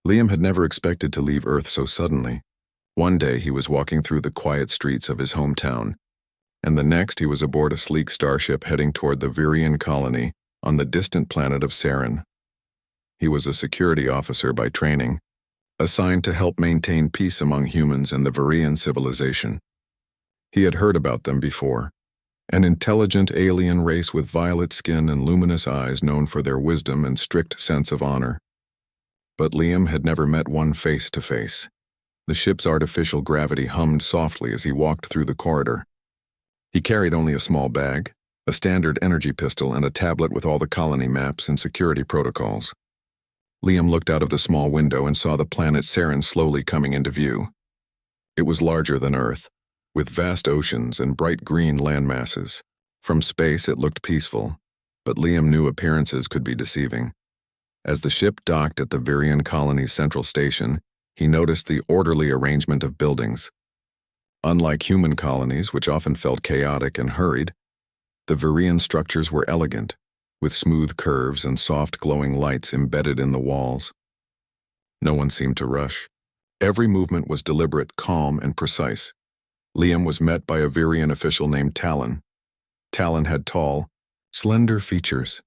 Liam had never expected to leave Earth so suddenly. One day he was walking through the quiet streets of his hometown, and the next he was aboard a sleek starship heading toward the Virian colony on the distant planet of Saren. He was a security officer by training, assigned to help maintain peace among humans and the Virian civilization. He had heard about them before, an intelligent alien race with violet skin and luminous eyes known for their wisdom and strict sense of honor. But Liam had never met one face to face. The ship's artificial gravity hummed softly as he walked through the corridor. He carried only a small bag, a standard energy pistol, and a tablet with all the colony maps and security protocols. Liam looked out of the small window and saw the planet Saren slowly coming into view. It was larger than Earth, with vast oceans and bright green landmasses. From space it looked peaceful, but Liam knew appearances could be deceiving. As the ship docked at the Virian colony's central station, he noticed the orderly arrangement of buildings. Unlike human colonies, which often felt chaotic and hurried, the Virian structures were elegant, with smooth curves and soft glowing lights embedded in the walls. No one seemed to rush. Every movement was deliberate, calm, and precise. Liam was met by a Virian official named Talon. Talon had tall, slender features,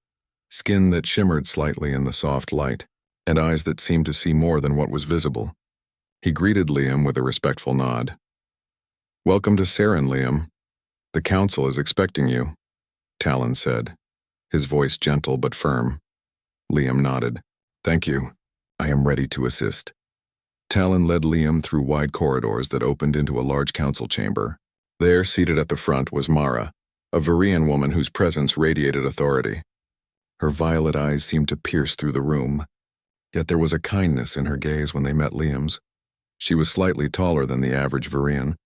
skin that shimmered slightly in the soft light, and eyes that seemed to see more than what was visible. He greeted Liam with a respectful nod. "Welcome to Saren, Liam. The council is expecting you," Talon said, his voice gentle but firm. Liam nodded. "Thank you. I am ready to assist." Talon led Liam through wide corridors that opened into a large council chamber. There, seated at the front, was Mara, a Virian woman whose presence radiated authority. Her violet eyes seemed to pierce through the room, yet there was a kindness in her gaze when they met Liam's. She was slightly taller than the average Virian,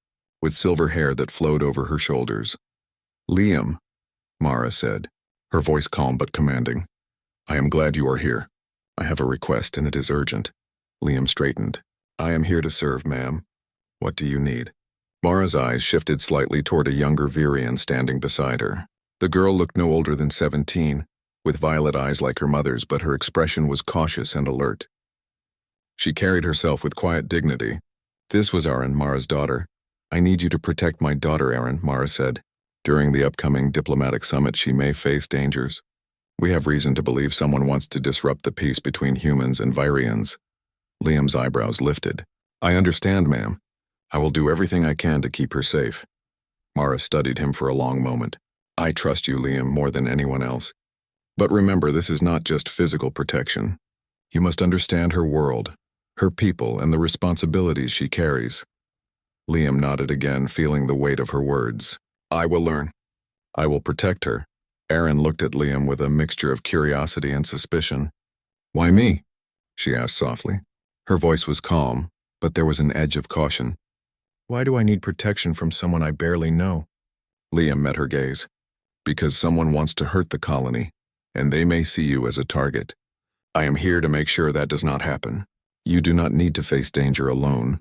with silver hair that flowed over her shoulders. "Liam," Mara said, her voice calm but commanding. "I am glad you are here. I have a request and it is urgent." Liam straightened. "I am here to serve, ma'am. What do you need?" Mara's eyes shifted slightly toward a younger Virian standing beside her. The girl looked no older than 17, with violet eyes like her mother's, but her expression was cautious and alert. She carried herself with quiet dignity. "This was Aaron, Mara's daughter. I need you to protect my daughter, Aaron," Mara said. "During the upcoming diplomatic summit, she may face dangers. We have reason to believe someone wants to disrupt the peace between humans and Virians." Liam's eyebrows lifted. "I understand, ma'am. I will do everything I can to keep her safe." Mara studied him for a long moment. "I trust you, Liam, more than anyone else. But remember, this is not just physical protection. You must understand her world, her people, and the responsibilities she carries." Liam nodded again, feeling the weight of her words. "I will learn. I will protect her." Aaron looked at Liam with a mixture of curiosity and suspicion. "Why me?" she asked softly. Her voice was calm, but there was an edge of caution. "Why do I need protection from someone I barely know?" Liam met her gaze. "Because someone wants to hurt the colony, and they may see you as a target. I am here to make sure that does not happen. You do not need to face danger alone."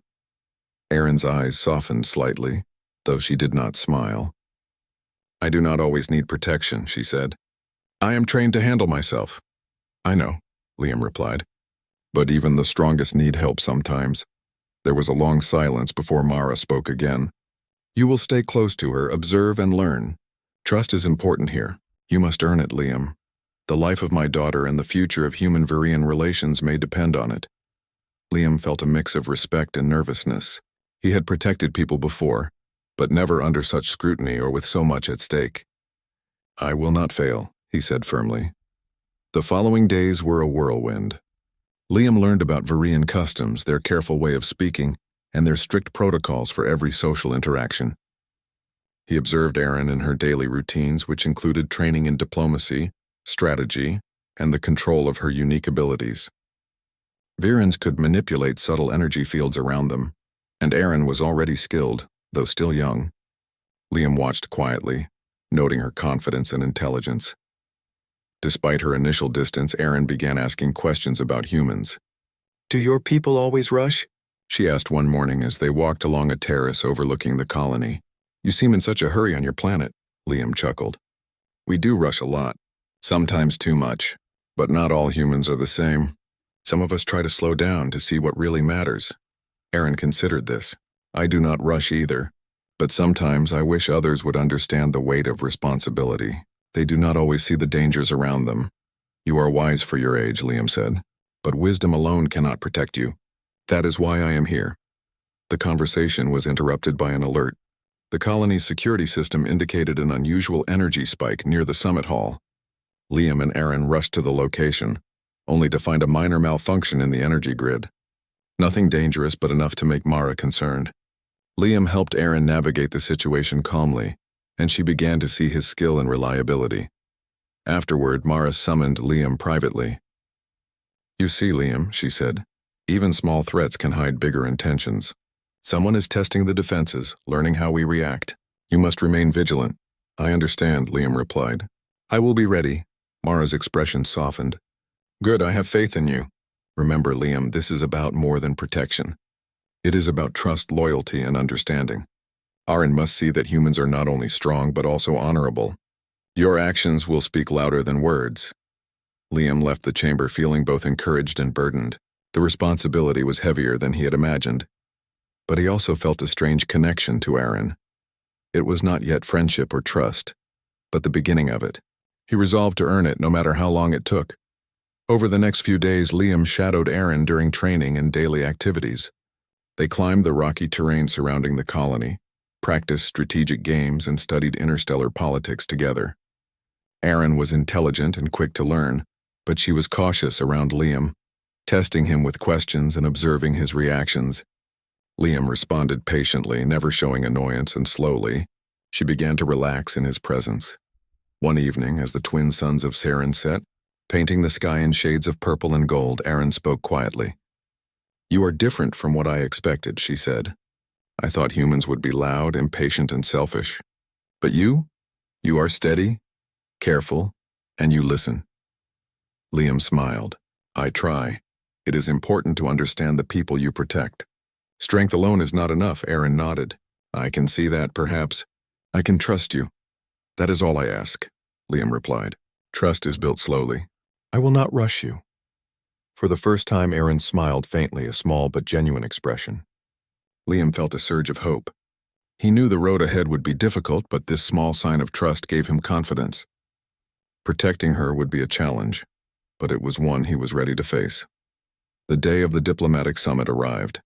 Aaron's eyes softened slightly, though she did not smile. "I do not always need protection," she said. "I am trained to handle myself." "I know," Liam replied. "But even the strongest need help sometimes." There was a long silence before Mara spoke again. "You will stay close to her, observe and learn. Trust is important here. You must earn it, Liam. The life of my daughter and the future of human-Virian relations may depend on it." Liam felt a mix of respect and nervousness. He had protected people before, but never under such scrutiny or with so much at stake. "I will not fail," he said firmly. The following days were a whirlwind. Liam learned about Virian customs, their careful way of speaking, and their strict protocols for every social interaction. He observed Aaron in her daily routines, which included training in diplomacy, strategy, and the control of her unique abilities. Virians could manipulate subtle energy fields around them, and Aaron was already skilled, though still young. Liam watched quietly, noting her confidence and intelligence. Despite her initial distance, Aaron began asking questions about humans. "Do your people always rush?" she asked one morning as they walked along a terrace overlooking the colony. "You seem in such a hurry on your planet," Liam chuckled. "We do rush a lot, sometimes too much, but not all humans are the same. Some of us try to slow down to see what really matters. Aaron considered this. I do not rush either, but sometimes I wish others would understand the weight of responsibility. They do not always see the dangers around them. You are wise for your age, Liam said, but wisdom alone cannot protect you. That is why I am here. The conversation was interrupted by an alert. The colony's security system indicated an unusual energy spike near the summit hall. Liam and Aaron rushed to the location, only to find a minor malfunction in the energy grid. Nothing dangerous, but enough to make Mara concerned. Liam helped Aaron navigate the situation calmly, and she began to see his skill and reliability. Afterward, Mara summoned Liam privately. You see, Liam, she said, even small threats can hide bigger intentions. Someone is testing the defenses, learning how we react. You must remain vigilant. I understand, Liam replied. I will be ready. Mara's expression softened. Good, I have faith in you. Remember, Liam, this is about more than protection. It is about trust, loyalty, and understanding. Aaron must see that humans are not only strong but also honorable. Your actions will speak louder than words. Liam left the chamber feeling both encouraged and burdened. The responsibility was heavier than he had imagined. But he also felt a strange connection to Aaron. It was not yet friendship or trust, but the beginning of it. He resolved to earn it no matter how long it took. Over the next few days, Liam shadowed Aaron during training and daily activities. They climbed the rocky terrain surrounding the colony, practiced strategic games, and studied interstellar politics together. Aaron was intelligent and quick to learn, but she was cautious around Liam, testing him with questions and observing his reactions. Liam responded patiently, never showing annoyance, and slowly, she began to relax in his presence. One evening, as the twin suns of Saren set, painting the sky in shades of purple and gold, Aaron spoke quietly. You are different from what I expected, she said. I thought humans would be loud, impatient, and selfish. But you are steady, careful, and you listen. Liam smiled. I try. It is important to understand the people you protect. Strength alone is not enough, Aaron nodded. I can see that, perhaps. I can trust you. That is all I ask, Liam replied. Trust is built slowly. I will not rush you. For the first time, Aaron smiled faintly, a small but genuine expression. Liam felt a surge of hope. He knew the road ahead would be difficult, but this small sign of trust gave him confidence. Protecting her would be a challenge, but it was one he was ready to face. The day of the diplomatic summit arrived.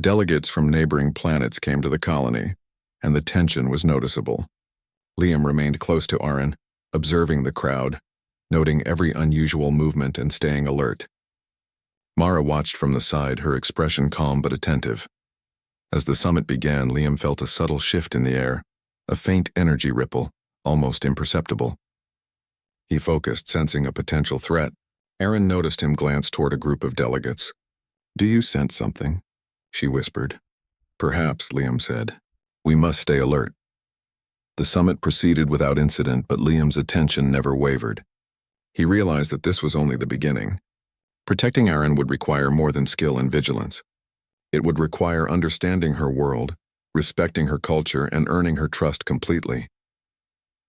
Delegates from neighboring planets came to the colony, and the tension was noticeable. Liam remained close to Aaron, observing the crowd, noting every unusual movement and staying alert. Mara watched from the side, her expression calm but attentive. As the summit began, Liam felt a subtle shift in the air, a faint energy ripple, almost imperceptible. He focused, sensing a potential threat. Aaron noticed him glance toward a group of delegates. Do you sense something? She whispered. Perhaps, Liam said. We must stay alert. The summit proceeded without incident, but Liam's attention never wavered. He realized that this was only the beginning. Protecting Aaron would require more than skill and vigilance. It would require understanding her world, respecting her culture, and earning her trust completely.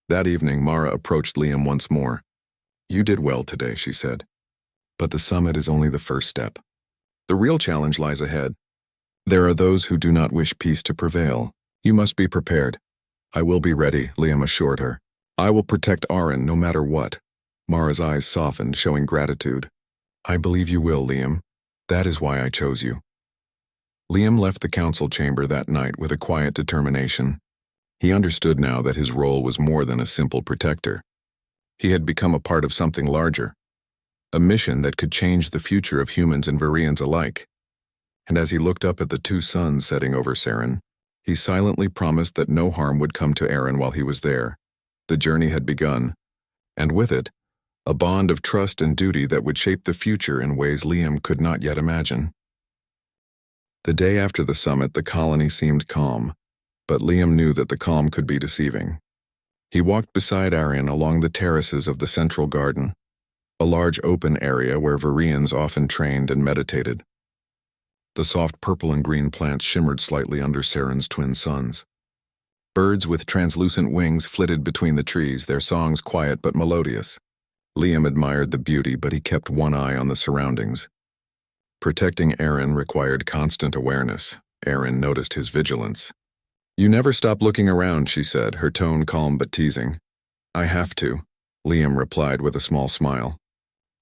That evening, Mara approached Liam once more. You did well today, she said. But the summit is only the first step. The real challenge lies ahead. There are those who do not wish peace to prevail. You must be prepared. I will be ready, Liam assured her. I will protect Aaron no matter what. Mara's eyes softened, showing gratitude. I believe you will, Liam. That is why I chose you. Liam left the council chamber that night with a quiet determination. He understood now that his role was more than a simple protector. He had become a part of something larger, a mission that could change the future of humans and Varians alike. And as he looked up at the two suns setting over Saren, he silently promised that no harm would come to Aaron while he was there. The journey had begun, and with it, a bond of trust and duty that would shape the future in ways Liam could not yet imagine. The day after the summit, the colony seemed calm, but Liam knew that the calm could be deceiving. He walked beside Aaron along the terraces of the central garden, a large open area where Varians often trained and meditated. The soft purple and green plants shimmered slightly under Saren's twin suns. Birds with translucent wings flitted between the trees, their songs quiet but melodious. Liam admired the beauty, but he kept one eye on the surroundings. Protecting Aaron required constant awareness. Aaron noticed his vigilance. "You never stop looking around," she said, her tone calm but teasing. "I have to," Liam replied with a small smile.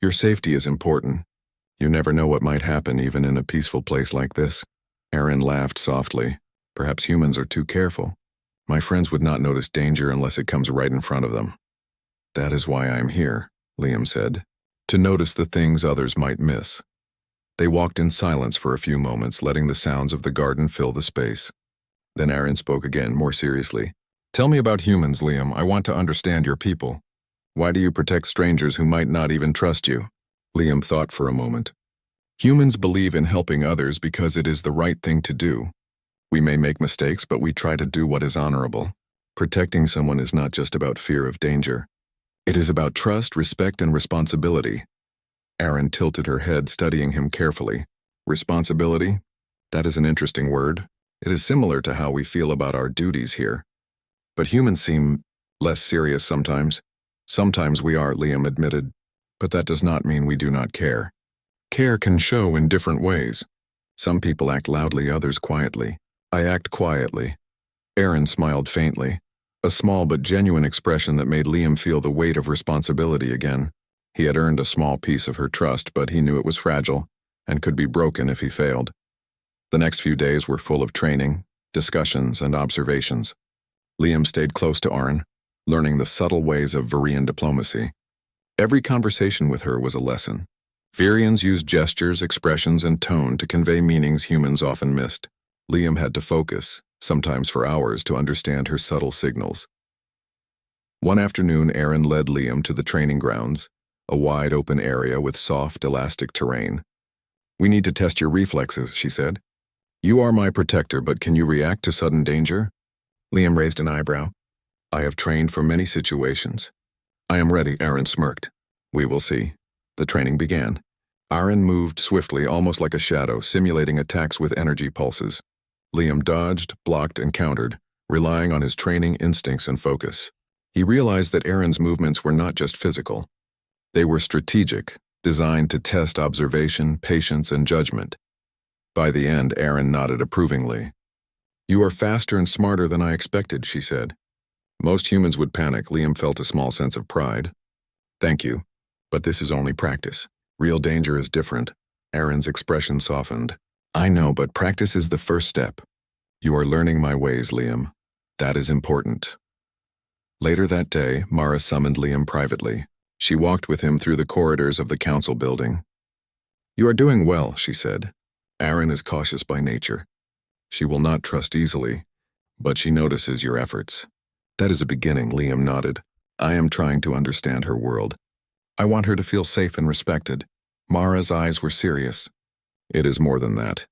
"Your safety is important. You never know what might happen even in a peaceful place like this." Aaron laughed softly. "Perhaps humans are too careful. My friends would not notice danger unless it comes right in front of them." "That is why I'm here," Liam said, "to notice the things others might miss." They walked in silence for a few moments, letting the sounds of the garden fill the space. Then Aaron spoke again, more seriously. "Tell me about humans, Liam. I want to understand your people. Why do you protect strangers who might not even trust you?" Liam thought for a moment. "Humans believe in helping others because it is the right thing to do. We may make mistakes, but we try to do what is honorable. Protecting someone is not just about fear of danger. It is about trust, respect, and responsibility." Aaron tilted her head, studying him carefully. "Responsibility? That is an interesting word. It is similar to how we feel about our duties here. But humans seem less serious sometimes." "Sometimes we are," Liam admitted. "But that does not mean we do not care. Care can show in different ways. Some people act loudly, others quietly. I act quietly." Aaron smiled faintly, a small but genuine expression that made Liam feel the weight of responsibility again. He had earned a small piece of her trust, but he knew it was fragile and could be broken if he failed. The next few days were full of training, discussions, and observations. Liam stayed close to Aaron, learning the subtle ways of Virian diplomacy. Every conversation with her was a lesson. Virians used gestures, expressions, and tone to convey meanings humans often missed. Liam had to focus, sometimes for hours, to understand her subtle signals. One afternoon, Aaron led Liam to the training grounds, a wide open area with soft, elastic terrain. "We need to test your reflexes," she said. "You are my protector, but can you react to sudden danger?" Liam raised an eyebrow. "I have trained for many situations." "I am ready," Aaron smirked. "We will see." The training began. Aaron moved swiftly, almost like a shadow, simulating attacks with energy pulses. Liam dodged, blocked, and countered, relying on his training instincts and focus. He realized that Aaron's movements were not just physical. They were strategic, designed to test observation, patience, and judgment. By the end, Aaron nodded approvingly. "You are faster and smarter than I expected," she said. Most humans would panic. Liam felt a small sense of pride. "Thank you, but this is only practice. Real danger is different." Aaron's expression softened. "I know, but practice is the first step. You are learning my ways, Liam. That is important." Later that day, Mara summoned Liam privately. She walked with him through the corridors of the council building. "You are doing well," she said. "Aaron is cautious by nature. She will not trust easily, but she notices your efforts." "That is a beginning," Liam nodded. "I am trying to understand her world. I want her to feel safe and respected." Mara's eyes were serious. "It is more than that.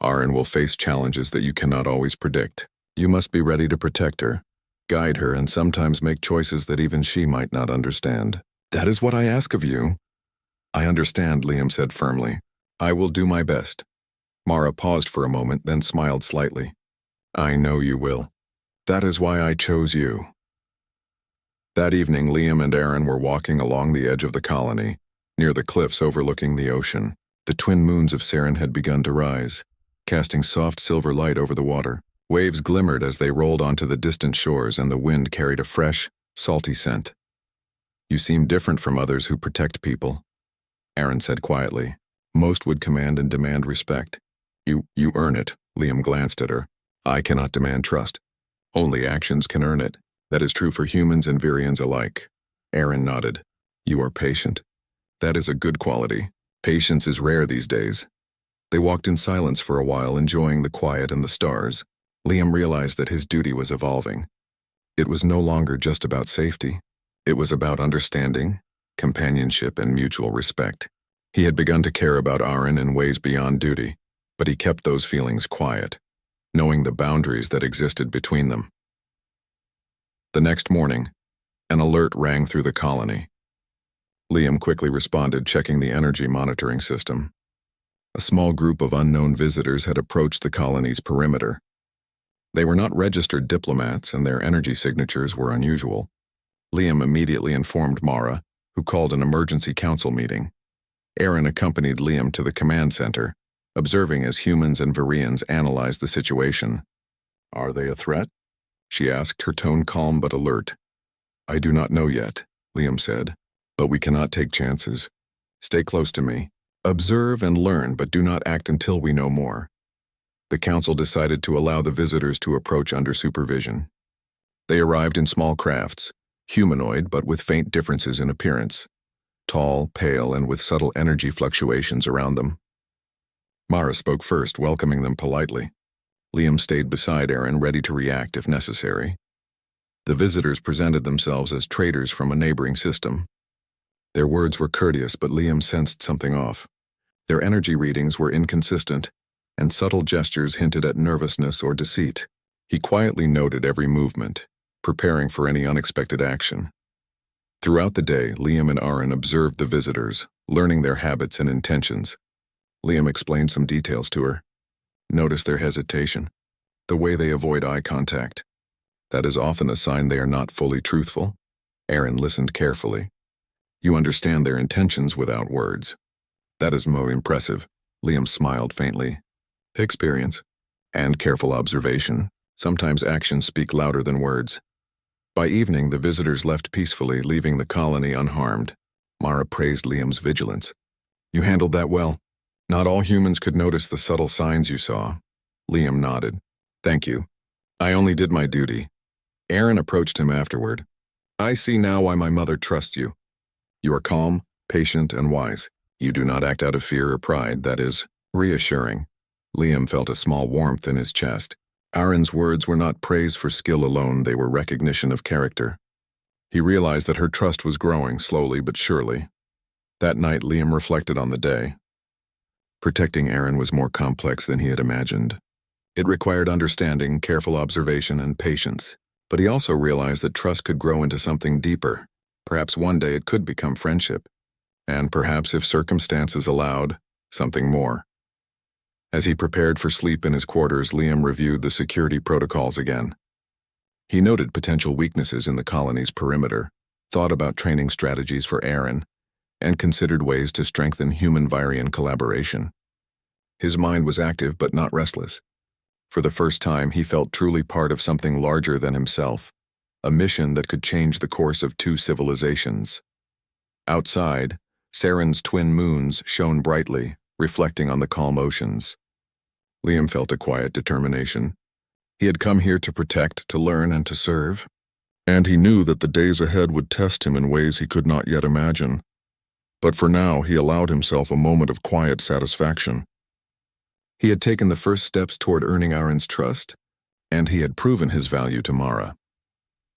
Aaron will face challenges that you cannot always predict. You must be ready to protect her, guide her, and sometimes make choices that even she might not understand." "That is what I ask of you." "I understand," Liam said firmly. "I will do my best." Mara paused for a moment, then smiled slightly. "I know you will. That is why I chose you." That evening, Liam and Aaron were walking along the edge of the colony, near the cliffs overlooking the ocean. The twin moons of Saren had begun to rise, casting soft silver light over the water. Waves glimmered as they rolled onto the distant shores, and the wind carried a fresh, salty scent. "You seem different from others who protect people," Aaron said quietly. "Most would command and demand respect. You earn it." Liam glanced at her. "I cannot demand trust. Only actions can earn it. That is true for humans and Virians alike." Aaron nodded. "You are patient. That is a good quality. Patience is rare these days." They walked in silence for a while, enjoying the quiet and the stars. Liam realized that his duty was evolving. It was no longer just about safety. It was about understanding, companionship, and mutual respect. He had begun to care about Aaron in ways beyond duty, but he kept those feelings quiet, knowing the boundaries that existed between them. The next morning, an alert rang through the colony. Liam quickly responded, checking the energy monitoring system. A small group of unknown visitors had approached the colony's perimeter. They were not registered diplomats, and their energy signatures were unusual. Liam immediately informed Mara, who called an emergency council meeting. Aaron accompanied Liam to the command center, observing as humans and Virians analyzed the situation. "Are they a threat?" she asked, her tone calm but alert. "I do not know yet," Liam said, "but we cannot take chances. Stay close to me. Observe and learn, but do not act until we know more." The council decided to allow the visitors to approach under supervision. They arrived in small crafts, humanoid but with faint differences in appearance, tall, pale, and with subtle energy fluctuations around them. Mara spoke first, welcoming them politely. Liam stayed beside Aaron, ready to react if necessary. The visitors presented themselves as traders from a neighboring system. Their words were courteous, but Liam sensed something off. Their energy readings were inconsistent, and subtle gestures hinted at nervousness or deceit. He quietly noted every movement, preparing for any unexpected action. Throughout the day, Liam and Aaron observed the visitors, learning their habits and intentions. Liam explained some details to her. Notice their hesitation, the way they avoid eye contact. That is often a sign they are not fully truthful. Aaron listened carefully. You understand their intentions without words. That is more impressive. Liam smiled faintly. Experience and careful observation. Sometimes actions speak louder than words. By evening, the visitors left peacefully, leaving the colony unharmed. Mara praised Liam's vigilance. You handled that well. Not all humans could notice the subtle signs you saw. Liam nodded. Thank you. I only did my duty. Aaron approached him afterward. I see now why my mother trusts you. You are calm, patient, and wise. You do not act out of fear or pride. That is reassuring. Liam felt a small warmth in his chest. Aaron's words were not praise for skill alone, they were recognition of character. He realized that her trust was growing, slowly but surely. That night, Liam reflected on the day. Protecting Aaron was more complex than he had imagined. It required understanding, careful observation, and patience. But he also realized that trust could grow into something deeper. Perhaps one day it could become friendship. And perhaps, if circumstances allowed, something more. As he prepared for sleep in his quarters, Liam reviewed the security protocols again. He noted potential weaknesses in the colony's perimeter, thought about training strategies for Aaron, and considered ways to strengthen human-Virian collaboration. His mind was active but not restless. For the first time, he felt truly part of something larger than himself, a mission that could change the course of two civilizations. Outside, Saren's twin moons shone brightly, reflecting on the calm oceans. Liam felt a quiet determination. He had come here to protect, to learn, and to serve. And he knew that the days ahead would test him in ways he could not yet imagine. But for now, he allowed himself a moment of quiet satisfaction. He had taken the first steps toward earning Aaron's trust, and he had proven his value to Mara.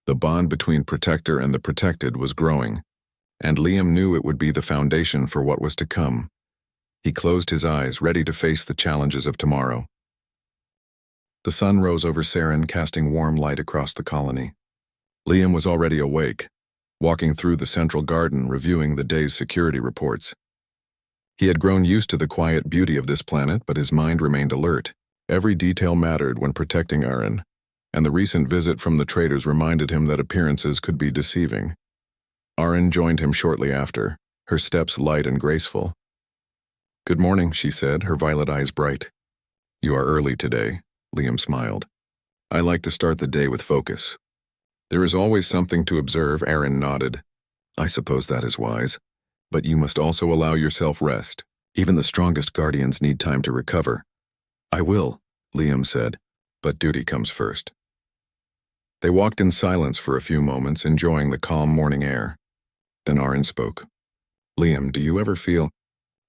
The bond between protector and the protected was growing, and Liam knew it would be the foundation for what was to come. He closed his eyes, ready to face the challenges of tomorrow. The sun rose over Saren, casting warm light across the colony. Liam was already awake, walking through the central garden, reviewing the day's security reports. He had grown used to the quiet beauty of this planet, but his mind remained alert. Every detail mattered when protecting Aaron, and the recent visit from the traders reminded him that appearances could be deceiving. Aaron joined him shortly after, her steps light and graceful. Good morning, she said, her violet eyes bright. You are early today, Liam smiled. I like to start the day with focus. There is always something to observe, Aaron nodded. I suppose that is wise. But you must also allow yourself rest. Even the strongest guardians need time to recover. I will, Liam said, but duty comes first. They walked in silence for a few moments, enjoying the calm morning air. Then Aaron spoke. Liam, do you ever feel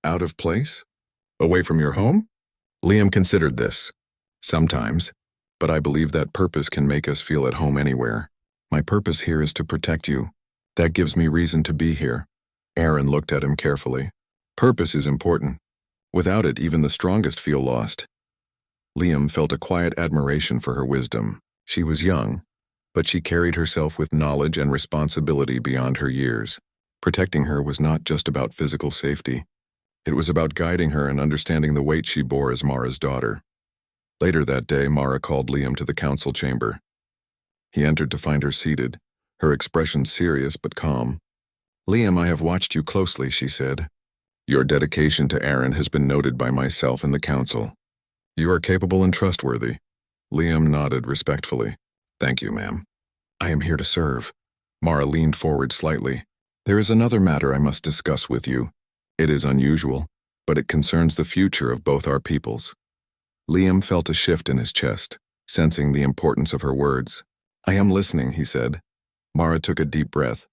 out of place? Away from your home? Liam considered this. Sometimes, but I believe that purpose can make us feel at home anywhere. My purpose here is to protect you. That gives me reason to be here. Aaron looked at him carefully. Purpose is important. Without it, even the strongest feel lost. Liam felt a quiet admiration for her wisdom. She was young, but she carried herself with knowledge and responsibility beyond her years. Protecting her was not just about physical safety. It was about guiding her and understanding the weight she bore as Mara's daughter. Later that day, Mara called Liam to the council chamber. He entered to find her seated, her expression serious but calm. Liam, I have watched you closely, she said. Your dedication to Aaron has been noted by myself and the council. You are capable and trustworthy. Liam nodded respectfully. Thank you, ma'am. I am here to serve. Mara leaned forward slightly. There is another matter I must discuss with you. It is unusual, but it concerns the future of both our peoples. Liam felt a shift in his chest, sensing the importance of her words. I am listening, he said. Mara took a deep breath.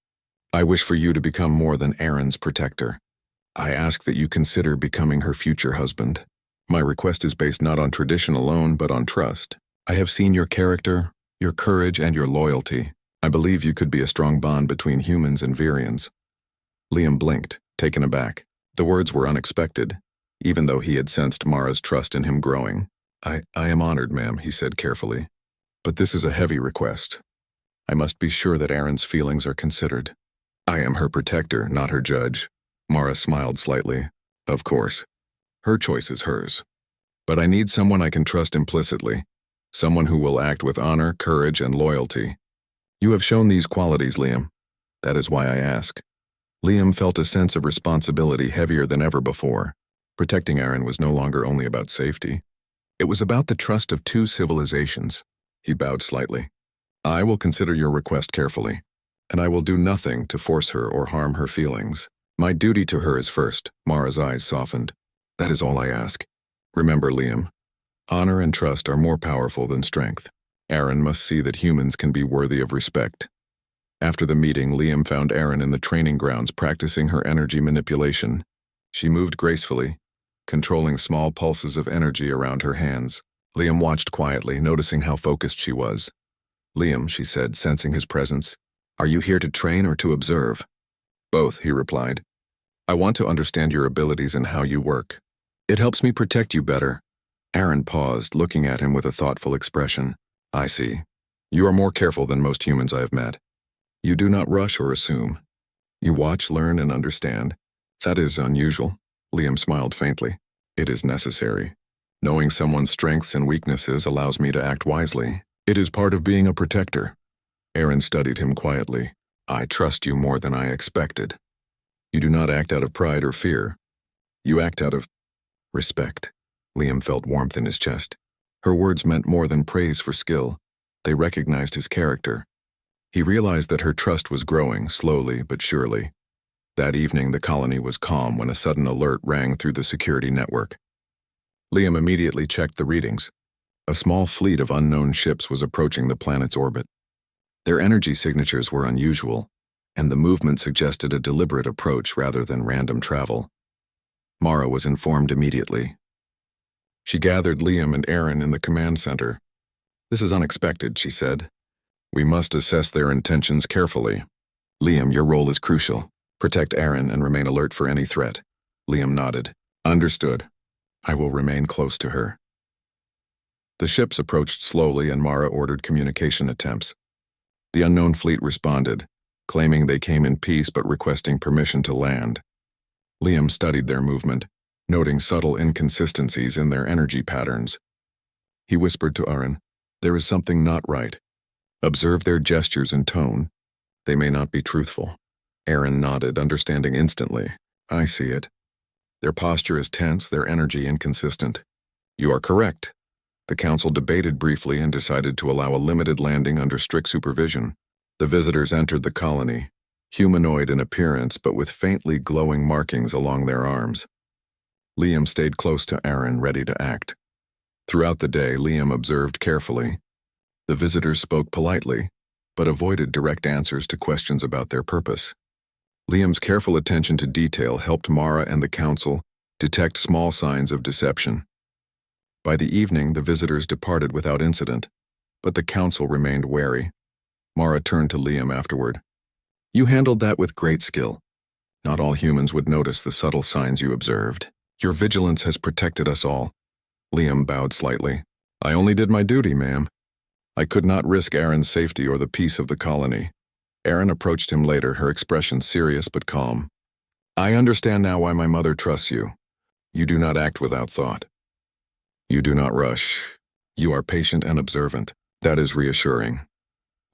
I wish for you to become more than Aaron's protector. I ask that you consider becoming her future husband. My request is based not on tradition alone, but on trust. I have seen your character, your courage, and your loyalty. I believe you could be a strong bond between humans and Virians. Liam blinked, taken aback. The words were unexpected, even though he had sensed Mara's trust in him growing. I am honored, ma'am, he said carefully. But this is a heavy request. I must be sure that Aaron's feelings are considered. I am her protector, not her judge. Mara smiled slightly. Of course. Her choice is hers. But I need someone I can trust implicitly. Someone who will act with honor, courage, and loyalty. You have shown these qualities, Liam. That is why I ask. Liam felt a sense of responsibility heavier than ever before. Protecting Aaron was no longer only about safety. It was about the trust of two civilizations. He bowed slightly. I will consider your request carefully, and I will do nothing to force her or harm her feelings. My duty to her is first. Mara's eyes softened. That is all I ask. Remember, Liam, honor and trust are more powerful than strength. Aaron must see that humans can be worthy of respect. After the meeting, Liam found Aaron in the training grounds practicing her energy manipulation. She moved gracefully, controlling small pulses of energy around her hands. Liam watched quietly, noticing how focused she was. Liam, she said, sensing his presence, are you here to train or to observe? Both, he replied. I want to understand your abilities and how you work. It helps me protect you better. Aaron paused, looking at him with a thoughtful expression. I see. You are more careful than most humans I have met. You do not rush or assume. You watch, learn, and understand. That is unusual. Liam smiled faintly. It is necessary. Knowing someone's strengths and weaknesses allows me to act wisely. It is part of being a protector. Aaron studied him quietly. I trust you more than I expected. You do not act out of pride or fear. You act out of respect. Liam felt warmth in his chest. Her words meant more than praise for skill. They recognized his character. He realized that her trust was growing, slowly but surely. That evening, the colony was calm when a sudden alert rang through the security network. Liam immediately checked the readings. A small fleet of unknown ships was approaching the planet's orbit. Their energy signatures were unusual, and the movement suggested a deliberate approach rather than random travel. Mara was informed immediately. She gathered Liam and Aaron in the command center. This is unexpected, she said. We must assess their intentions carefully. Liam, your role is crucial. Protect Aaron and remain alert for any threat. Liam nodded. Understood. I will remain close to her. The ships approached slowly and Mara ordered communication attempts. The unknown fleet responded, claiming they came in peace but requesting permission to land. Liam studied their movement, noting subtle inconsistencies in their energy patterns. He whispered to Aaron, there is something not right. Observe their gestures and tone. They may not be truthful. Aaron nodded, understanding instantly. I see it. Their posture is tense, their energy inconsistent. You are correct. The council debated briefly and decided to allow a limited landing under strict supervision. The visitors entered the colony, humanoid in appearance but with faintly glowing markings along their arms. Liam stayed close to Aaron, ready to act. Throughout the day, Liam observed carefully. The visitors spoke politely, but avoided direct answers to questions about their purpose. Liam's careful attention to detail helped Mara and the council detect small signs of deception. By the evening, the visitors departed without incident, but the council remained wary. Mara turned to Liam afterward. You handled that with great skill. Not all humans would notice the subtle signs you observed. Your vigilance has protected us all. Liam bowed slightly. I only did my duty, ma'am. I could not risk Aaron's safety or the peace of the colony. Aaron approached him later, her expression serious but calm. I understand now why my mother trusts you. You do not act without thought. You do not rush. You are patient and observant. That is reassuring.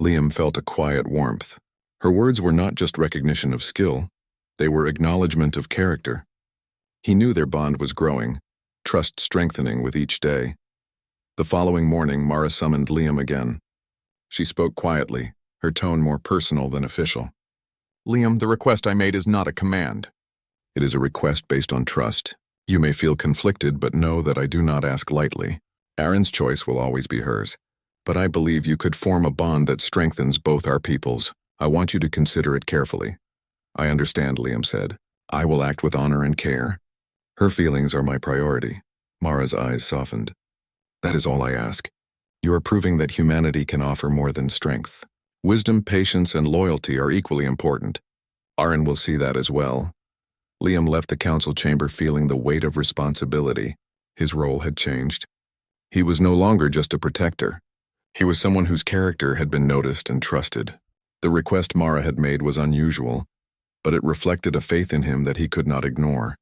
Liam felt a quiet warmth. Her words were not just recognition of skill. They were acknowledgement of character. He knew their bond was growing, trust strengthening with each day. The following morning, Mara summoned Liam again. She spoke quietly, her tone more personal than official. Liam, the request I made is not a command. It is a request based on trust. You may feel conflicted, but know that I do not ask lightly. Aaron's choice will always be hers. But I believe you could form a bond that strengthens both our peoples. I want you to consider it carefully. I understand, Liam said. I will act with honor and care. Her feelings are my priority. Mara's eyes softened. That is all I ask. You are proving that humanity can offer more than strength. Wisdom, patience, and loyalty are equally important. Aaron will see that as well. Liam left the council chamber feeling the weight of responsibility. His role had changed. He was no longer just a protector. He was someone whose character had been noticed and trusted. The request Mara had made was unusual, but it reflected a faith in him that he could not ignore.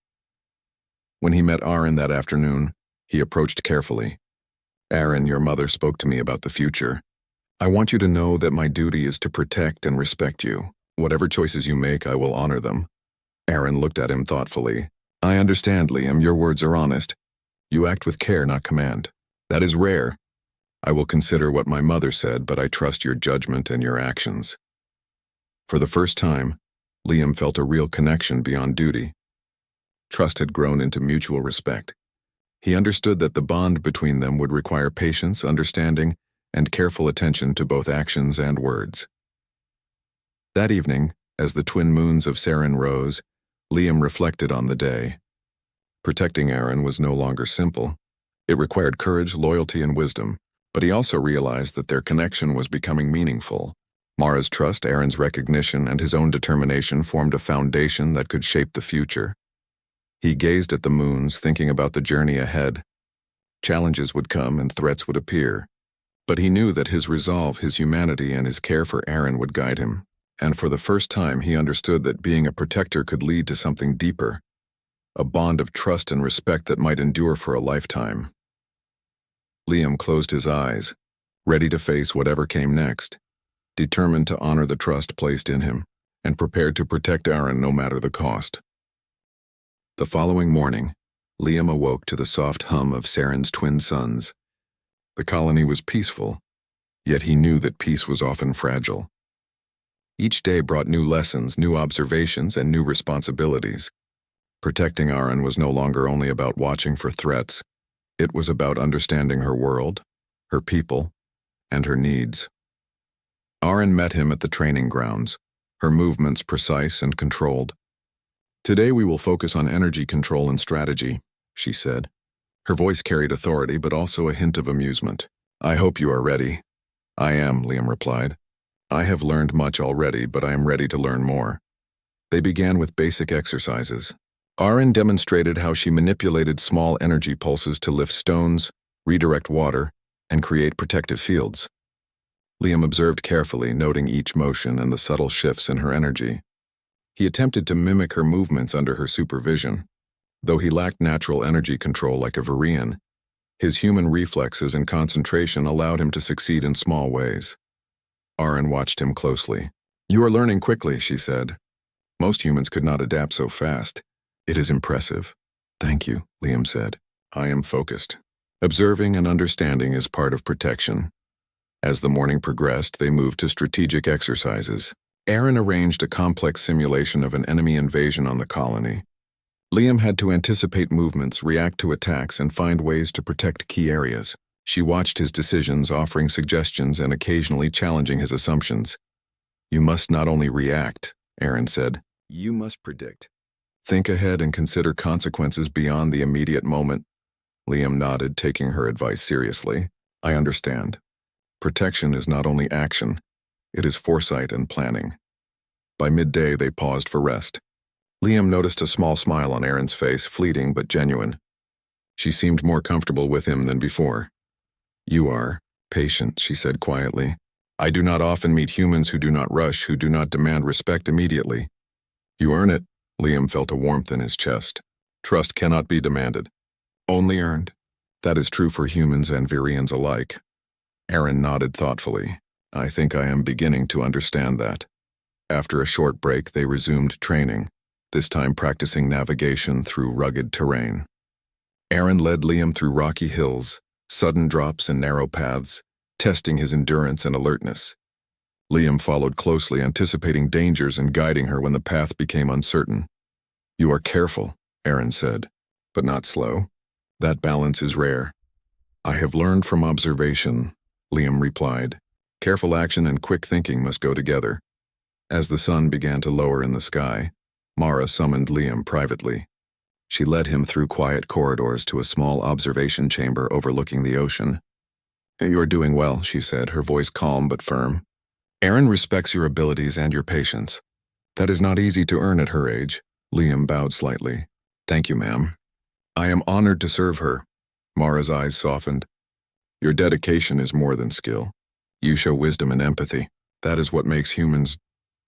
When he met Aaron that afternoon, he approached carefully. Aaron, your mother spoke to me about the future. I want you to know that my duty is to protect and respect you. Whatever choices you make, I will honor them. Aaron looked at him thoughtfully. I understand, Liam, your words are honest. You act with care, not command. That is rare. I will consider what my mother said, but I trust your judgment and your actions. For the first time, Liam felt a real connection beyond duty. Trust had grown into mutual respect. He understood that the bond between them would require patience, understanding, and careful attention to both actions and words. That evening, as the twin moons of Saren rose, Liam reflected on the day. Protecting Aaron was no longer simple. It required courage, loyalty, and wisdom, but he also realized that their connection was becoming meaningful. Mara's trust, Aaron's recognition, and his own determination formed a foundation that could shape the future. He gazed at the moons, thinking about the journey ahead. Challenges would come and threats would appear, but he knew that his resolve, his humanity, and his care for Aaron would guide him. And for the first time, he understood that being a protector could lead to something deeper, a bond of trust and respect that might endure for a lifetime. Liam closed his eyes, ready to face whatever came next, determined to honor the trust placed in him, and prepared to protect Aaron no matter the cost. The following morning, Liam awoke to the soft hum of Saren's twin suns. The colony was peaceful, yet he knew that peace was often fragile. Each day brought new lessons, new observations, and new responsibilities. Protecting Aaron was no longer only about watching for threats. It was about understanding her world, her people, and her needs. Aaron met him at the training grounds, her movements precise and controlled. Today we will focus on energy control and strategy, she said. Her voice carried authority but also a hint of amusement. I hope you are ready. I am, Liam replied. I have learned much already, but I am ready to learn more. They began with basic exercises. Aaron demonstrated how she manipulated small energy pulses to lift stones, redirect water, and create protective fields. Liam observed carefully, noting each motion and the subtle shifts in her energy. He attempted to mimic her movements under her supervision. Though he lacked natural energy control like a Virian, his human reflexes and concentration allowed him to succeed in small ways. Aaron watched him closely. You are learning quickly, she said. Most humans could not adapt so fast. It is impressive. Thank you, Liam said. I am focused. Observing and understanding is part of protection. As the morning progressed, they moved to strategic exercises. Aaron arranged a complex simulation of an enemy invasion on the colony. Liam had to anticipate movements, react to attacks, and find ways to protect key areas. She watched his decisions, offering suggestions and occasionally challenging his assumptions. You must not only react, Aaron said. You must predict. Think ahead and consider consequences beyond the immediate moment. Liam nodded, taking her advice seriously. I understand. Protection is not only action, it is foresight and planning. By midday, they paused for rest. Liam noticed a small smile on Aaron's face, fleeting but genuine. She seemed more comfortable with him than before. You are patient, she said quietly. I do not often meet humans who do not rush, who do not demand respect immediately. You earn it. Liam felt a warmth in his chest. Trust cannot be demanded, only earned. That is true for humans and Virians alike. Aaron nodded thoughtfully. I think I am beginning to understand that. After a short break, they resumed training. this time practicing navigation through rugged terrain. Aaron led Liam through rocky hills, sudden drops and narrow paths, testing his endurance and alertness. Liam followed closely, anticipating dangers and guiding her when the path became uncertain. "You are careful," Aaron said, "but not slow. That balance is rare." "I have learned from observation," Liam replied. "Careful action and quick thinking must go together." As the sun began to lower in the sky, Mara summoned Liam privately. She led him through quiet corridors to a small observation chamber overlooking the ocean. "You are doing well," she said, her voice calm but firm. "Aaron respects your abilities and your patience. That is not easy to earn at her age." Liam bowed slightly. "Thank you, ma'am. I am honored to serve her." Mara's eyes softened. "Your dedication is more than skill. You show wisdom and empathy. That is what makes humans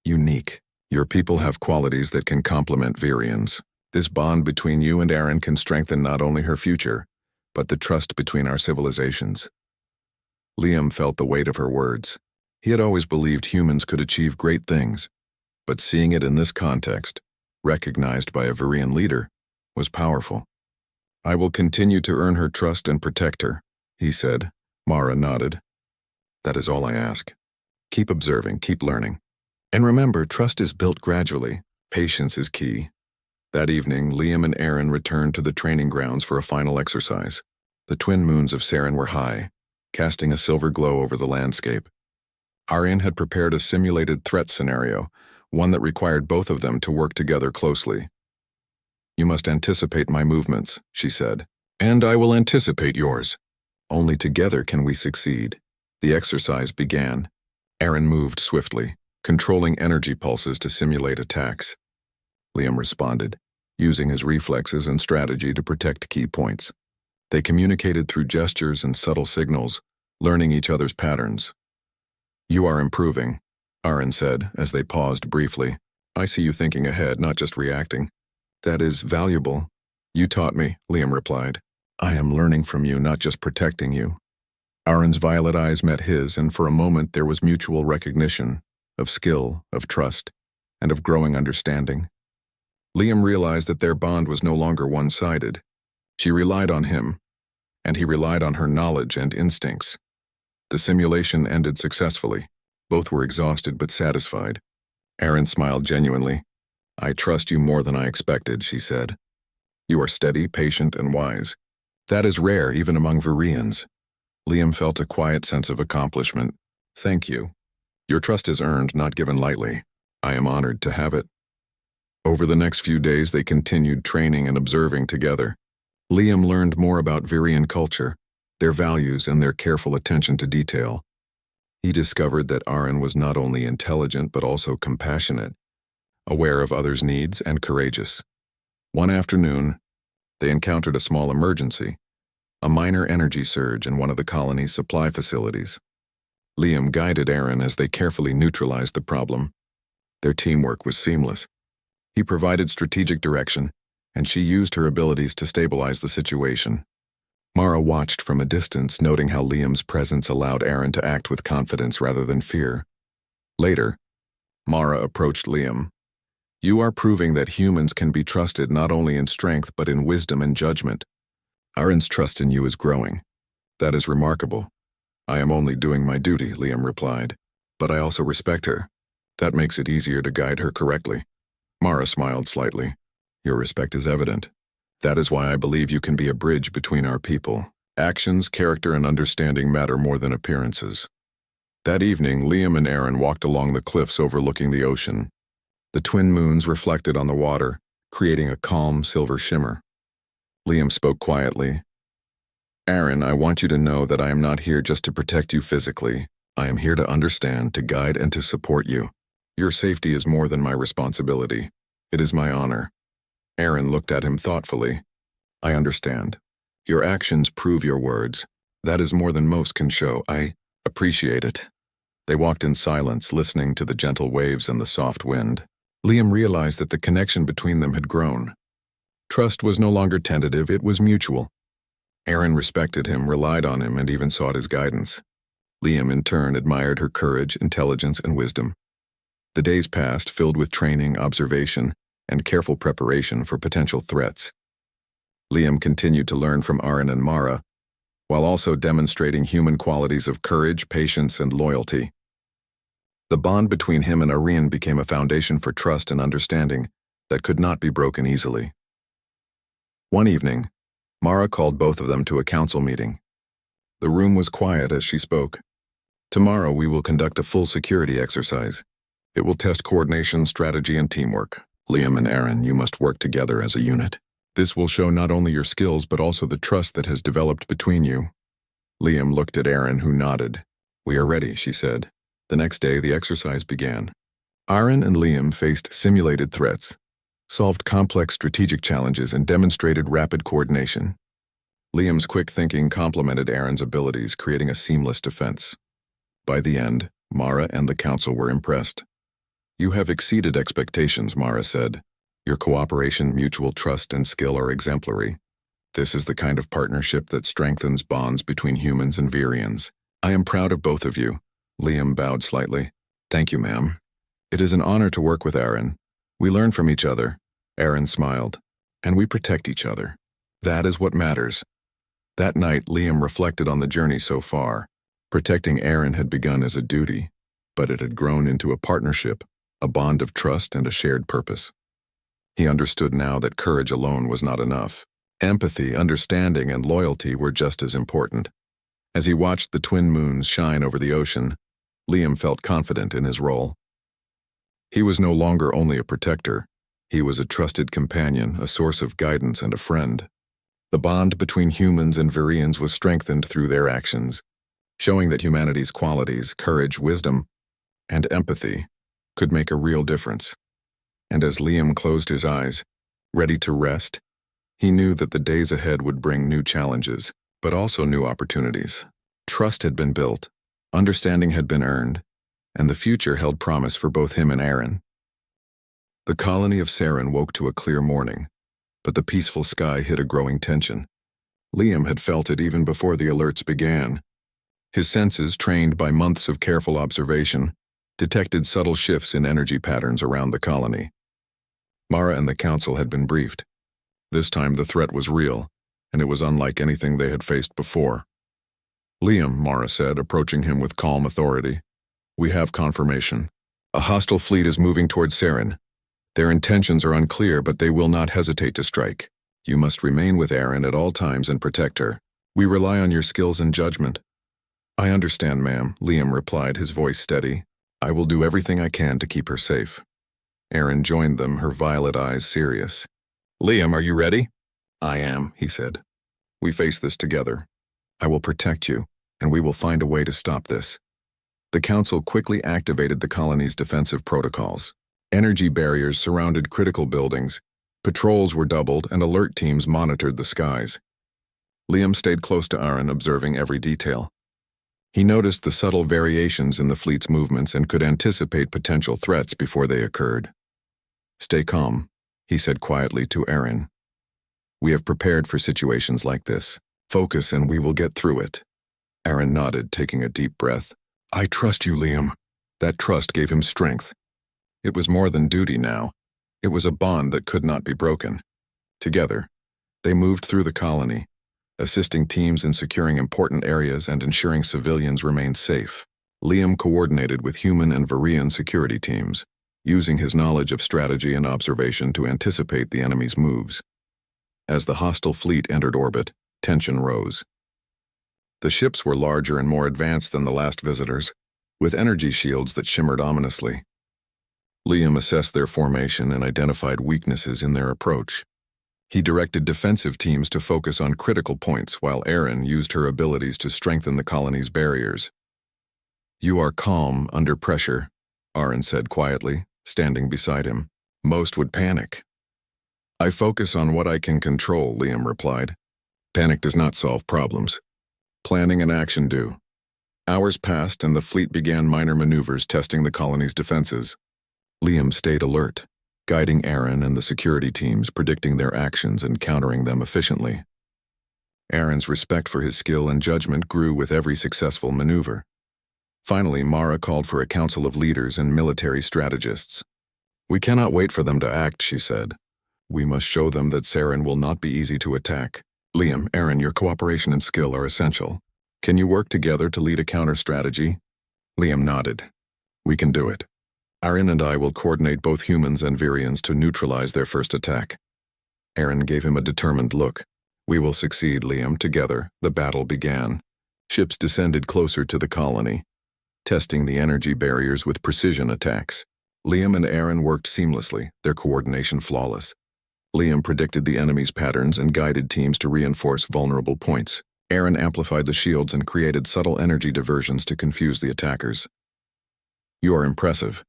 unique. Your people have qualities that can complement Virians. This bond between you and Aaron can strengthen not only her future, but the trust between our civilizations." Liam felt the weight of her words. He had always believed humans could achieve great things, but seeing it in this context, recognized by a Virian leader, was powerful. "I will continue to earn her trust and protect her," he said. Mara nodded. "That is all I ask. Keep observing, keep learning. And remember, trust is built gradually. Patience is key." That evening, Liam and Aaron returned to the training grounds for a final exercise. The twin moons of Saren were high, casting a silver glow over the landscape. Aryan had prepared a simulated threat scenario, one that required both of them to work together closely. "You must anticipate my movements," she said, "and I will anticipate yours. Only together can we succeed." The exercise began. Aaron moved swiftly, controlling energy pulses to simulate attacks. Liam responded, using his reflexes and strategy to protect key points. They communicated through gestures and subtle signals, learning each other's patterns. "You are improving," Aaron said as they paused briefly. "I see you thinking ahead, not just reacting. That is valuable." "You taught me," Liam replied. "I am learning from you, not just protecting you." Aaron's violet eyes met his, and for a moment there was mutual recognition of skill, of trust, and of growing understanding. Liam realized that their bond was no longer one-sided. She relied on him, and he relied on her knowledge and instincts. The simulation ended successfully. Both were exhausted but satisfied. Aaron smiled genuinely. "I trust you more than I expected," she said. "You are steady, patient, and wise. That is rare even among Virians." Liam felt a quiet sense of accomplishment. "Thank you. Your trust is earned, not given lightly. I am honored to have it." Over the next few days, they continued training and observing together. Liam learned more about Virian culture, their values, and their careful attention to detail. He discovered that Aaron was not only intelligent but also compassionate, aware of others' needs, and courageous. One afternoon, they encountered a small emergency, a minor energy surge in one of the colony's supply facilities. Liam guided Aaron as they carefully neutralized the problem. Their teamwork was seamless. He provided strategic direction, and she used her abilities to stabilize the situation. Mara watched from a distance, noting how Liam's presence allowed Aaron to act with confidence rather than fear. Later, Mara approached Liam. "You are proving that humans can be trusted not only in strength but in wisdom and judgment. Aaron's trust in you is growing. That is remarkable." "I am only doing my duty," Liam replied. "But I also respect her. That makes it easier to guide her correctly." Mara smiled slightly. "Your respect is evident. That is why I believe you can be a bridge between our people. Actions, character, and understanding matter more than appearances." That evening, Liam and Aaron walked along the cliffs overlooking the ocean. The twin moons reflected on the water, creating a calm silver shimmer. Liam spoke quietly. "Aaron, I want you to know that I am not here just to protect you physically. I am here to understand, to guide, and to support you. Your safety is more than my responsibility. It is my honor." Aaron looked at him thoughtfully. "I understand. Your actions prove your words. That is more than most can show. I appreciate it." They walked in silence, listening to the gentle waves and the soft wind. Liam realized that the connection between them had grown. Trust was no longer tentative, it was mutual. Aaron respected him, relied on him, and even sought his guidance. Liam, in turn, admired her courage, intelligence, and wisdom. The days passed, filled with training, observation, and careful preparation for potential threats. Liam continued to learn from Aaron and Mara, while also demonstrating human qualities of courage, patience, and loyalty. The bond between him and Aaron became a foundation for trust and understanding that could not be broken easily. One evening, Mara called both of them to a council meeting. The room was quiet as she spoke. "Tomorrow we will conduct a full security exercise. It will test coordination, strategy, and teamwork. Liam and Aaron, you must work together as a unit. This will show not only your skills but also the trust that has developed between you." Liam looked at Aaron, who nodded. "We are ready," she said. The next day, the exercise began. Aaron and Liam faced simulated threats, solved complex strategic challenges, and demonstrated rapid coordination. Liam's quick thinking complemented Aaron's abilities, creating a seamless defense. By the end, Mara and the council were impressed. "You have exceeded expectations," Mara said. "Your cooperation, mutual trust, and skill are exemplary. This is the kind of partnership that strengthens bonds between humans and Virians. I am proud of both of you." Liam bowed slightly. "Thank you, ma'am. It is an honor to work with Aaron. We learn from each other." Aaron smiled. "And we protect each other. That is what matters." That night, Liam reflected on the journey so far. Protecting Aaron had begun as a duty, but it had grown into a partnership, a bond of trust and a shared purpose. He understood now that courage alone was not enough. Empathy, understanding, and loyalty were just as important. As he watched the twin moons shine over the ocean, Liam felt confident in his role. He was no longer only a protector. He was a trusted companion, a source of guidance, and a friend. The bond between humans and Virians was strengthened through their actions, showing that humanity's qualities, courage, wisdom, and empathy could make a real difference. And as Liam closed his eyes, ready to rest, he knew that the days ahead would bring new challenges, but also new opportunities. Trust had been built, understanding had been earned, and the future held promise for both him and Aaron. The colony of Saren woke to a clear morning, but the peaceful sky hid a growing tension. Liam had felt it even before the alerts began. His senses, trained by months of careful observation, detected subtle shifts in energy patterns around the colony. Mara and the council had been briefed. This time the threat was real, and it was unlike anything they had faced before. "Liam," Mara said, approaching him with calm authority, "we have confirmation. A hostile fleet is moving towards Saren. Their intentions are unclear, but they will not hesitate to strike. You must remain with Aaron at all times and protect her. We rely on your skills and judgment." "I understand, ma'am," Liam replied, his voice steady. "I will do everything I can to keep her safe." Aaron joined them, her violet eyes serious. "Liam, are you ready?" "I am," he said. "We face this together. I will protect you, and we will find a way to stop this." The council quickly activated the colony's defensive protocols. Energy barriers surrounded critical buildings, patrols were doubled, and alert teams monitored the skies. Liam stayed close to Aaron, observing every detail. He noticed the subtle variations in the fleet's movements and could anticipate potential threats before they occurred. "Stay calm," he said quietly to Aaron. "We have prepared for situations like this. Focus and we will get through it." Aaron nodded, taking a deep breath. "I trust you, Liam." That trust gave him strength. It was more than duty now. It was a bond that could not be broken. Together, they moved through the colony, assisting teams in securing important areas and ensuring civilians remained safe. Liam coordinated with human and Virian security teams, using his knowledge of strategy and observation to anticipate the enemy's moves. As the hostile fleet entered orbit, tension rose. The ships were larger and more advanced than the last visitors, with energy shields that shimmered ominously. Liam assessed their formation and identified weaknesses in their approach. He directed defensive teams to focus on critical points while Aaron used her abilities to strengthen the colony's barriers. "You are calm under pressure," Aaron said quietly, standing beside him. "Most would panic." "I focus on what I can control," Liam replied. "Panic does not solve problems. Planning and action do." Hours passed and the fleet began minor maneuvers testing the colony's defenses. Liam stayed alert, guiding Aaron and the security teams, predicting their actions and countering them efficiently. Aaron's respect for his skill and judgment grew with every successful maneuver. Finally, Mara called for a council of leaders and military strategists. We cannot wait for them to act, she said. We must show them that Saren will not be easy to attack. Liam, Aaron, your cooperation and skill are essential. Can you work together to lead a counter-strategy? Liam nodded. We can do it. Aaron and I will coordinate both humans and Virians to neutralize their first attack. Aaron gave him a determined look. We will succeed, Liam. Together, the battle began. Ships descended closer to the colony, testing the energy barriers with precision attacks. Liam and Aaron worked seamlessly, their coordination flawless. Liam predicted the enemy's patterns and guided teams to reinforce vulnerable points. Aaron amplified the shields and created subtle energy diversions to confuse the attackers. You are impressive,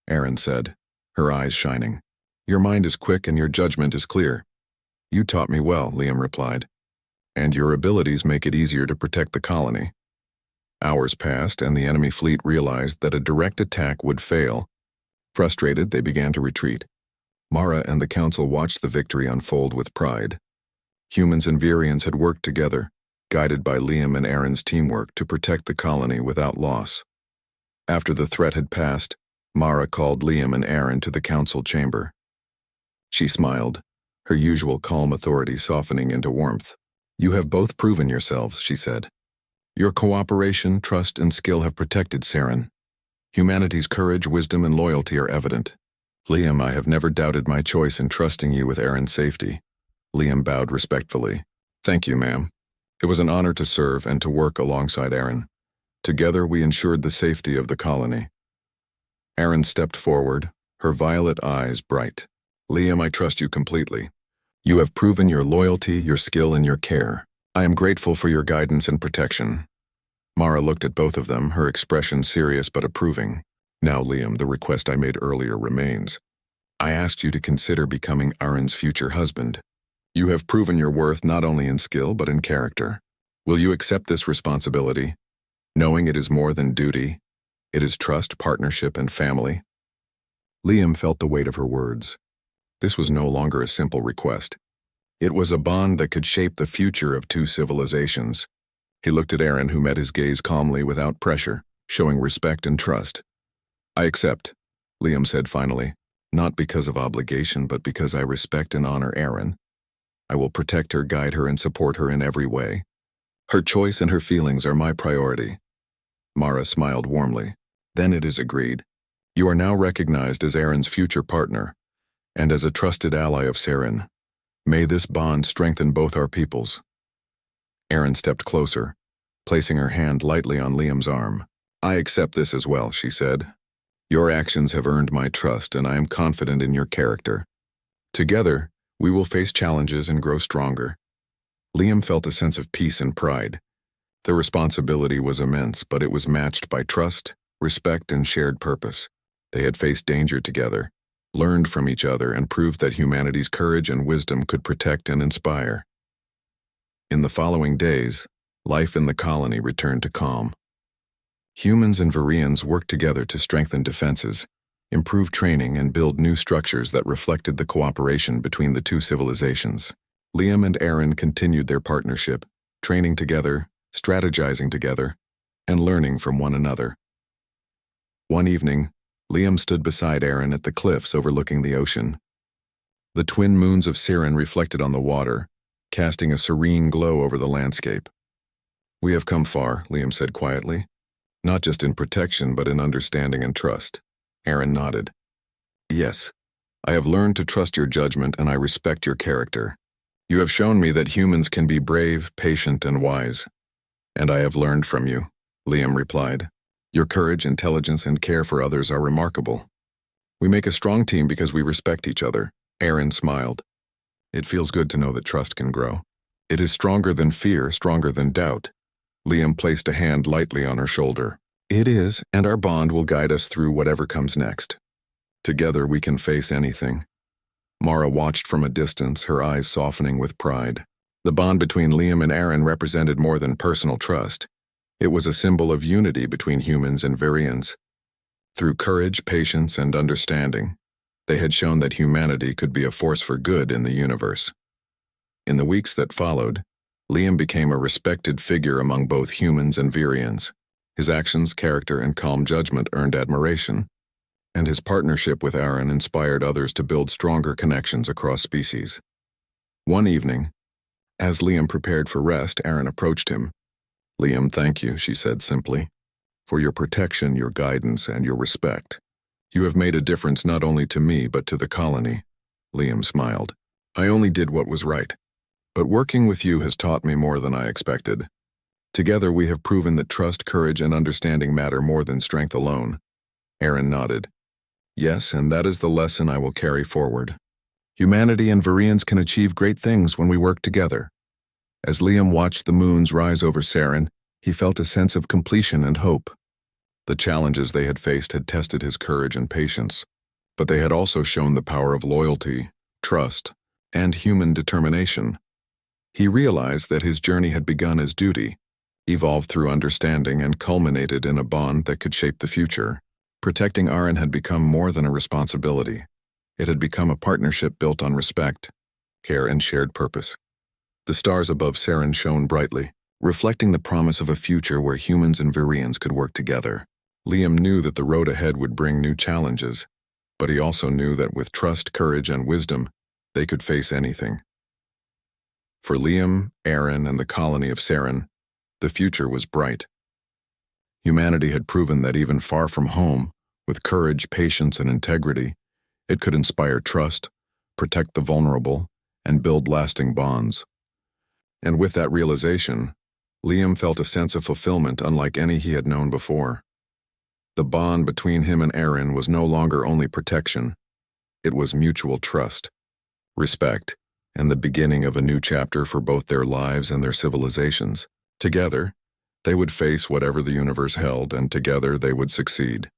Aaron said, her eyes shining. Your mind is quick and your judgment is clear. You taught me well, Liam replied. And your abilities make it easier to protect the colony. Hours passed and the enemy fleet realized that a direct attack would fail. Frustrated, they began to retreat. Mara and the council watched the victory unfold with pride. Humans and Virians had worked together, guided by Liam and Aaron's teamwork to protect the colony without loss. After the threat had passed, Mara called Liam and Aaron to the council chamber. She smiled, her usual calm authority softening into warmth. You have both proven yourselves, she said. Your cooperation, trust, and skill have protected Saren. Humanity's courage, wisdom, and loyalty are evident. Liam, I have never doubted my choice in trusting you with Aaron's safety. Liam bowed respectfully. Thank you, ma'am. It was an honor to serve and to work alongside Aaron. Together, we ensured the safety of the colony. Aaron stepped forward, her violet eyes bright. Liam, I trust you completely. You have proven your loyalty, your skill, and your care. I am grateful for your guidance and protection. Mara looked at both of them, her expression serious but approving. Now, Liam, the request I made earlier remains. I asked you to consider becoming Aaron's future husband. You have proven your worth not only in skill but in character. Will you accept this responsibility, knowing it is more than duty? It is trust, partnership, and family. Liam felt the weight of her words. This was no longer a simple request. It was a bond that could shape the future of two civilizations. He looked at Aaron, who met his gaze calmly without pressure, showing respect and trust. I accept, Liam said finally, not because of obligation, but because I respect and honor Aaron. I will protect her, guide her, and support her in every way. Her choice and her feelings are my priority. Mara smiled warmly. Then it is agreed. You are now recognized as Aaron's future partner, and as a trusted ally of Saren. May this bond strengthen both our peoples. Aaron stepped closer, placing her hand lightly on Liam's arm. I accept this as well, she said. Your actions have earned my trust, and I am confident in your character. Together, we will face challenges and grow stronger. Liam felt a sense of peace and pride. The responsibility was immense, but it was matched by trust, respect, and shared purpose. They had faced danger together, learned from each other, and proved that humanity's courage and wisdom could protect and inspire. In the following days, life in the colony returned to calm. Humans and Virians worked together to strengthen defenses, improve training, and build new structures that reflected the cooperation between the two civilizations. Liam and Aaron continued their partnership, training together, strategizing together, and learning from one another. One evening, Liam stood beside Aaron at the cliffs overlooking the ocean. The twin moons of Saren reflected on the water, casting a serene glow over the landscape. We have come far, Liam said quietly. Not just in protection, but in understanding and trust. Aaron nodded. Yes, I have learned to trust your judgment, and I respect your character. You have shown me that humans can be brave, patient, and wise. And I have learned from you, Liam replied. Your courage, intelligence, and care for others are remarkable. We make a strong team because we respect each other. Aaron smiled. It feels good to know that trust can grow. It is stronger than fear, stronger than doubt. Liam placed a hand lightly on her shoulder. It is, and our bond will guide us through whatever comes next. Together we can face anything. Mara watched from a distance, her eyes softening with pride. The bond between Liam and Aaron represented more than personal trust. It was a symbol of unity between humans and Virians. Through courage, patience, and understanding, they had shown that humanity could be a force for good in the universe. In the weeks that followed, Liam became a respected figure among both humans and Virians. His actions, character, and calm judgment earned admiration. and his partnership with Aaron inspired others to build stronger connections across species. One evening, as Liam prepared for rest, Aaron approached him. "Liam, thank you," she said simply, "for your protection, your guidance, and your respect. You have made a difference not only to me but to the colony." Liam smiled. "I only did what was right. But working with you has taught me more than I expected. Together we have proven that trust, courage, and understanding matter more than strength alone." Aaron nodded. "Yes, and that is the lesson I will carry forward. Humanity and Virians can achieve great things when we work together." As Liam watched the moons rise over Saren, he felt a sense of completion and hope. The challenges they had faced had tested his courage and patience, but they had also shown the power of loyalty, trust, and human determination. He realized that his journey had begun as duty, evolved through understanding, and culminated in a bond that could shape the future. Protecting Aaron had become more than a responsibility. It had become a partnership built on respect, care, and shared purpose. The stars above Saren shone brightly, reflecting the promise of a future where humans and Virians could work together. Liam knew that the road ahead would bring new challenges, but he also knew that with trust, courage, and wisdom, they could face anything. For Liam, Aaron, and the colony of Saren, the future was bright. Humanity had proven that even far from home, with courage, patience, and integrity, it could inspire trust, protect the vulnerable, and build lasting bonds. And with that realization, Liam felt a sense of fulfillment unlike any he had known before. The bond between him and Aaron was no longer only protection, it was mutual trust, respect, and the beginning of a new chapter for both their lives and their civilizations. Together, they would face whatever the universe held, and together they would succeed.